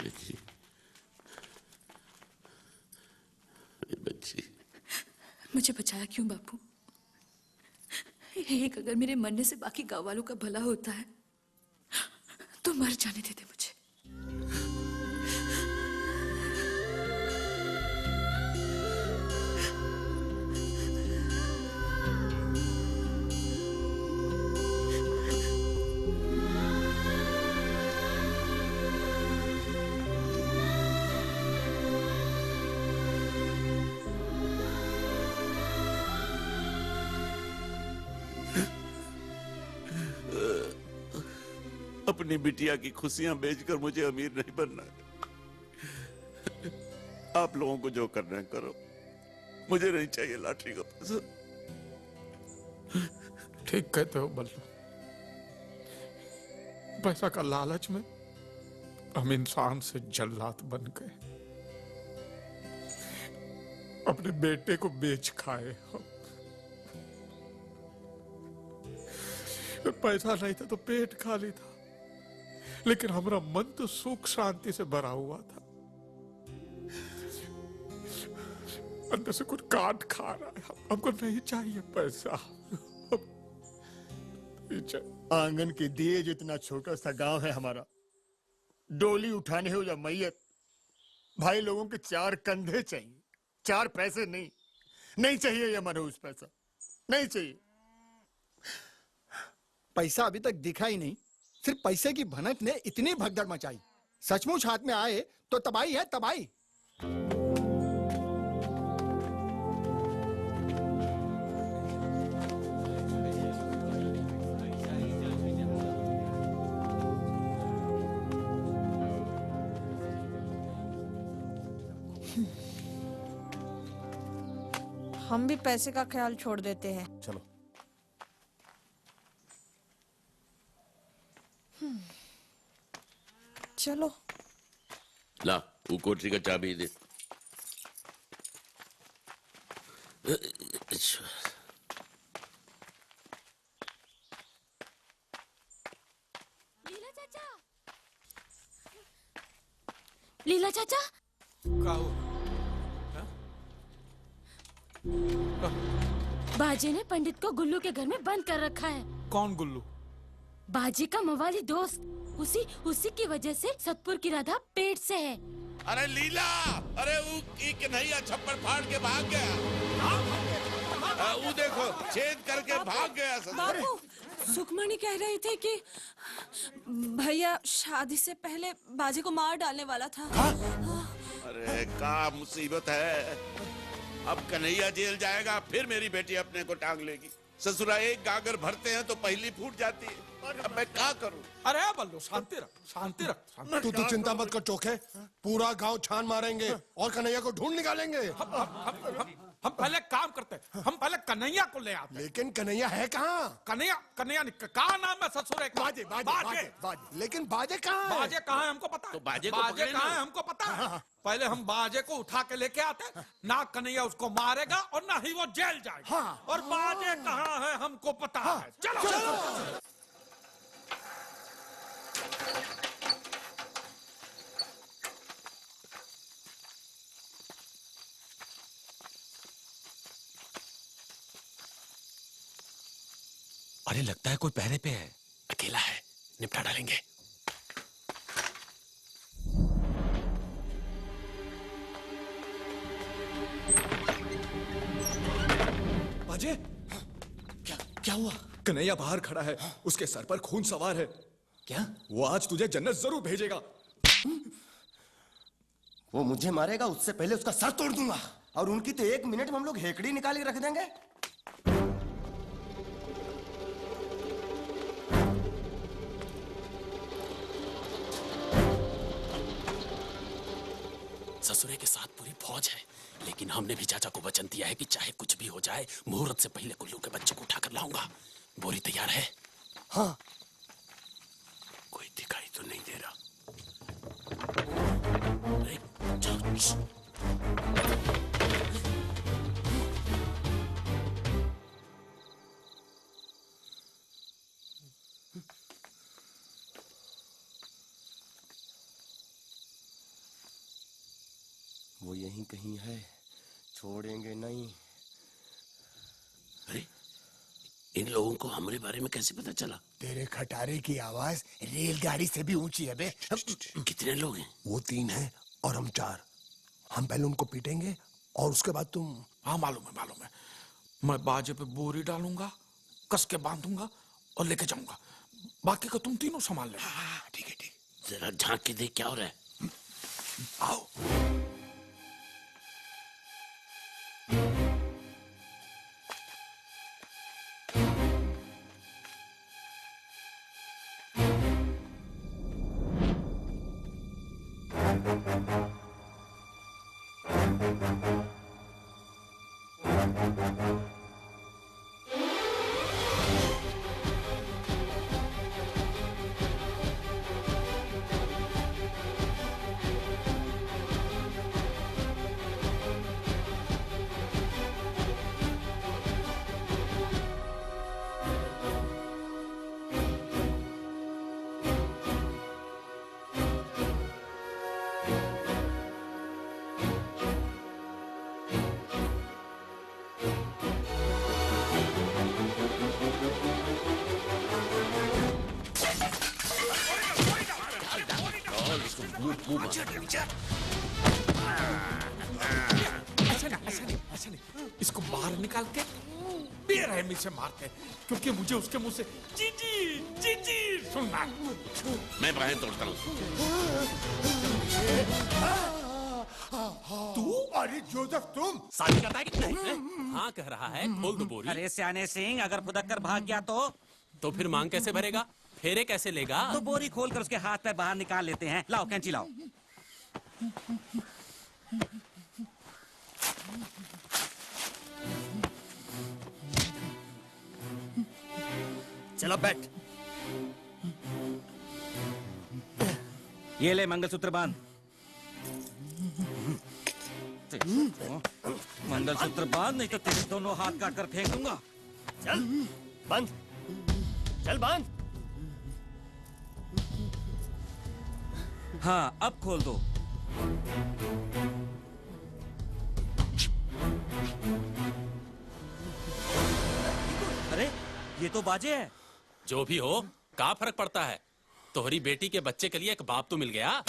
बच्ची, बच्ची, मुझे बचाया क्यों बापू? एक अगर मेरे मरने से बाकी गांव वालों का भला होता है तो मर जाने देते मुझे। अपनी बिटिया की खुशियां बेचकर मुझे अमीर नहीं बनना है। आप लोगों को जो करना है करो, मुझे नहीं चाहिए लॉटरी का पैसा। ठीक कहते हो बल्लू, पैसा का लालच में हम इंसान से जल्लाद बन गए, अपने बेटे को बेच खाए हम। पैसा नहीं था तो पेट खाली था, लेकिन हमारा मन तो सुख शांति से भरा हुआ था। अंदर से कुछ काट खा रहा है। हमको नहीं चाहिए पैसा। आंगन के दिए जितना छोटा सा गांव है हमारा, डोली उठाने हो या मैयत, भाई लोगों के 4 कंधे चाहिए, 4 पैसे नहीं। नहीं चाहिए ये मनहूस पैसा, नहीं चाहिए। पैसा अभी तक दिखा ही नहीं, सिर्फ पैसे की भनक ने इतनी भगदड़ मचाई। सचमुच हाथ में आए तो तबाही है तबाही। हम भी पैसे का ख्याल छोड़ देते हैं। चलो। चलो ला, वो कोठरी का चाबी दे। लीला चाचा, बाजे ने पंडित को गुल्लू के घर में बंद कर रखा है। कौन गुल्लू? बाजी का मवाली दोस्त। उसी की वजह से सतपुर की राधा पेट से है। अरे लीला, अरे वो कन्हैया छप्पर फाड़ के भाग गया। वो देखो, छेद करके भाग गया। बाबू, सुखमणि कह रही थी कि भैया शादी से पहले बाजी को मार डालने वाला था। अरे क्या मुसीबत है। अब कन्हैया जेल जाएगा, फिर मेरी बेटी अपने को टांग लेगी। ससुरा एक गागर भरते हैं तो पहली फूट जाती है। अब मैं क्या करूं? अरे बल्लू, शांति रख, शांति रख। तू चिंता मत कर चोखे, पूरा गांव छान मारेंगे और कन्हैया को ढूंढ निकालेंगे। हम पहले काम करते हैं, हम पहले कन्हैया को ले आते हैं। लेकिन कन्हैया है कहाँ? कन्हैया कहाँ नाम है ससुर? बाजे बाजे बाजे बाजे। लेकिन बाजे कहाँ है? बाजे कहाँ है हमको पता है। तो बाजे कहाँ है हमको पता है। पहले हम बाजे को उठा के लेके आते, ना कन्हैया उसको मारेगा और ना ही वो जेल जाएगा। और बाजे कहाँ है हमको पता है। चलो। अरे लगता है कोई पहरे पे है। अकेला है, निपटा डालेंगे। बाजे, क्या हुआ? कन्हैया बाहर खड़ा है, उसके सर पर खून सवार है। क्या? वो आज तुझे जन्नत जरूर भेजेगा। वो मुझे मारेगा, उससे पहले उसका सर तोड़ दूंगा। और उनकी तो 1 मिनट में हम लोग हेकड़ी निकाल के रख देंगे। ससुरे के साथ पूरी फौज है, लेकिन हमने भी चाचा को वचन दिया है कि चाहे कुछ भी हो जाए, मुहूर्त से पहले गुल्लू के बच्चे को उठाकर लाऊंगा। बोरी तैयार है? हाँ। कोई दिखाई तो नहीं दे रहा। वो यहीं कहीं है, छोड़ेंगे नहीं। अरे इन लोगों को हमारे बारे में कैसे पता चला? तेरे खटारे की आवाज रेलगाड़ी से भी ऊंची है बे। कितने लोग हैं? वो 3 हैं और हम 4। हम पहले उनको पीटेंगे और उसके बाद तुम। हाँ मालूम है। मैं बाजे पे बोरी डालूंगा, कस के बांधूंगा और लेके जाऊंगा। बाकी का तुम तीनों संभाल लेना। ठीक है, ठीक। जरा झांक के देख क्या हो रहा है। आओ। ऐसा नहीं। इसको बाहर निकाल के बेरहमी से मारते हैं, क्योंकि मुझे उसके मुंह से जी सुनना है। मैं बाहें तोड़ता हूँ। तू? अरे जोसेफ तुम? शादी करता है कि नहीं? हाँ कह रहा है, खोल दो बोरी। अरे सियाने सिंह, अगर फुदक कर भाग गया तो फिर मांग कैसे भरेगा? फेरे कैसे लेगा? तो बोरी खोल कर उसके हाथ पैर बाहर निकाल लेते हैं। लाओ कैंची लाओ। चलो बैठ। ये ले मंगलसूत्र बांध। मंगलसूत्र बांध, नहीं तो तेरे दोनों हाथ काट कर फेंक दूंगा। चल बंद, चल बांध। हाँ अब खोल दो। अरे ये तो बाजे है। जो भी हो, क्या फर्क पड़ता है? तोहरी बेटी के बच्चे के लिए एक बाप तो मिल गया।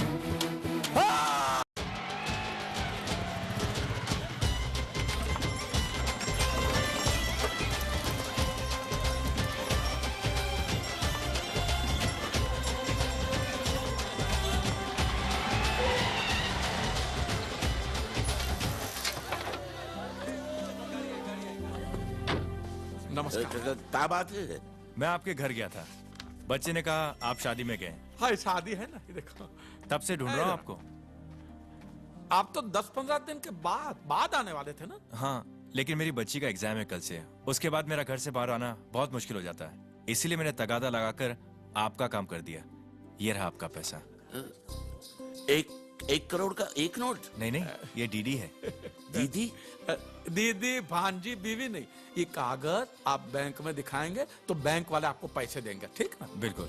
नमस्कार। क्या बात है? मैं आपके घर गया था, बच्चे ने कहा आप शादी में गए। हाँ शादी है ना, ये देखो। तब से ढूंढ रहा हूँ आपको। आप तो 10-15 दिन के बाद आने वाले थे ना? हाँ, लेकिन मेरी बच्ची का एग्जाम है कल से। उसके बाद मेरा घर से बाहर आना बहुत मुश्किल हो जाता है, इसीलिए मैंने तगादा लगाकर आपका काम कर दिया। ये रहा आपका पैसा। एक करोड़ का 1 नोट? नहीं, ये डीडी है। दीदी? दीदी, भांजी, बीवी नहीं। ये कागज आप बैंक में दिखाएंगे तो बैंक वाले आपको पैसे देंगे, ठीक ना? बिल्कुल।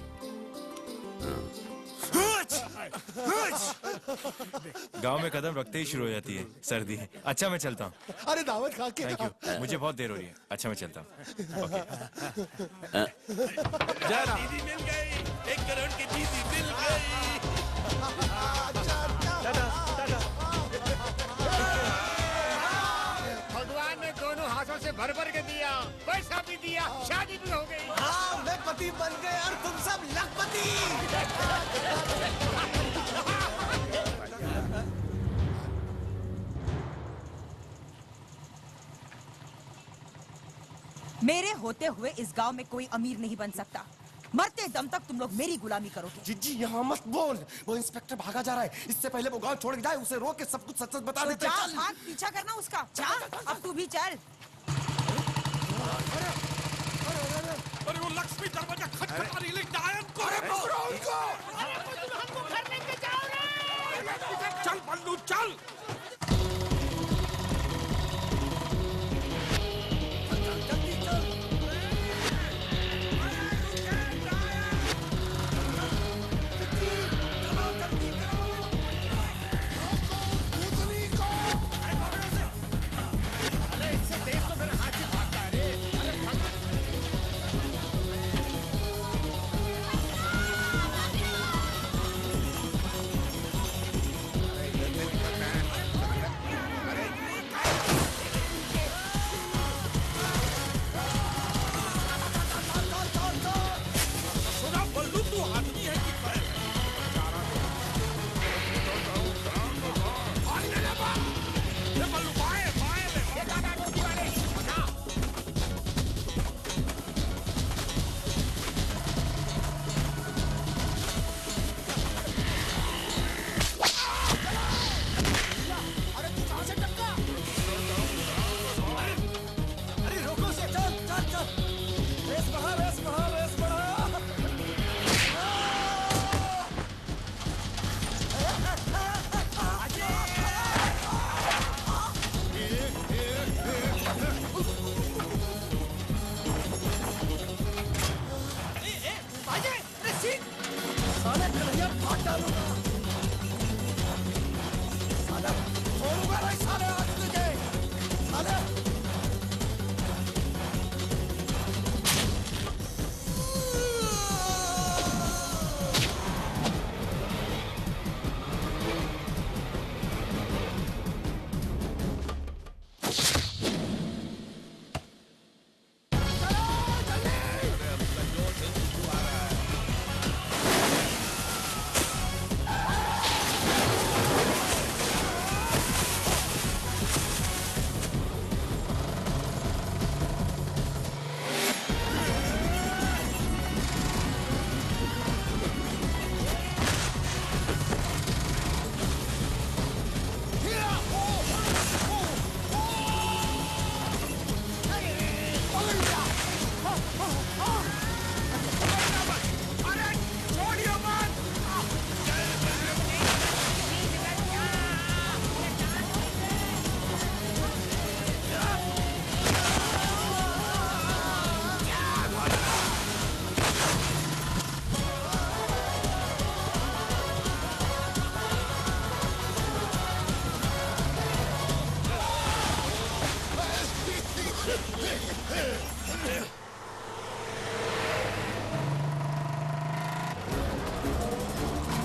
गांव में कदम रखते ही शुरू हो जाती है सर्दी। अच्छा मैं चलता हूँ। अरे दावत खा के। थैंक यू, मुझे बहुत देर हो रही है। अच्छा मैं चलता हूँ। दीदी मिल गई, 1 करोड़ की दीदी मिल गई। भगवान ने दोनों हाथों से भर भर के दिया, पैसा भी दिया, शादी भी हो गई। हाँ, मैं पति बन गए और तुम सब लखपति। मेरे होते हुए इस गांव में कोई अमीर नहीं बन सकता। मरते दम तक तुम लोग मेरी गुलामी करोगे। जिज्जी यहाँ मत बोल, वो इंस्पेक्टर भागा जा रहा है। इससे पहले वो गांव छोड़ के जाए, उसे रोक के सब कुछ सच सच बता देते। जा, भाग, पीछा करना उसका। जा, अब तू भी चल। अरे वो लक्ष्मी दरवाजा खटखटा रही है, डायन को पकड़ो उनको। हमको घर लेके जाओ रे। चल बल्लू चल। छोड़ूंगा नहीं साले आदमी के साले।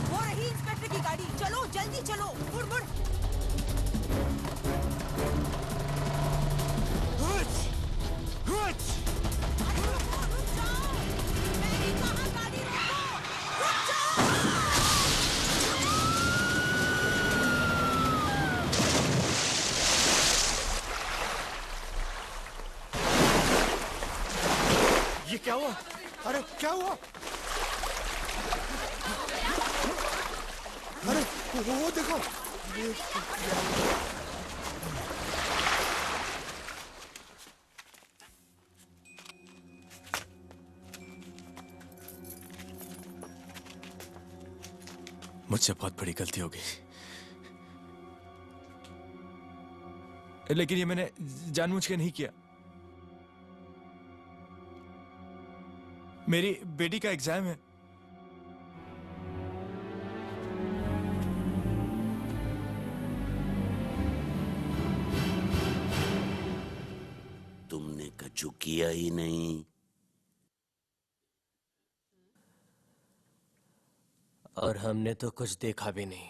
वो रही इंस्पेक्टर की गाड़ी, चलो जल्दी चलो, मुड़ मुड़। ये क्या हुआ? अरे क्या हुआ? अरे वो देखो। मुझसे बहुत बड़ी गलती हो गई, लेकिन ये मैंने जानबूझ के नहीं किया। मेरी बेटी का एग्जाम है। तुमने कछु किया ही नहीं। और हमने तो कुछ देखा भी नहीं।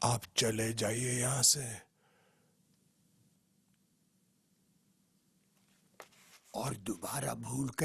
आप चले जाइए यहां से और दोबारा भूल कर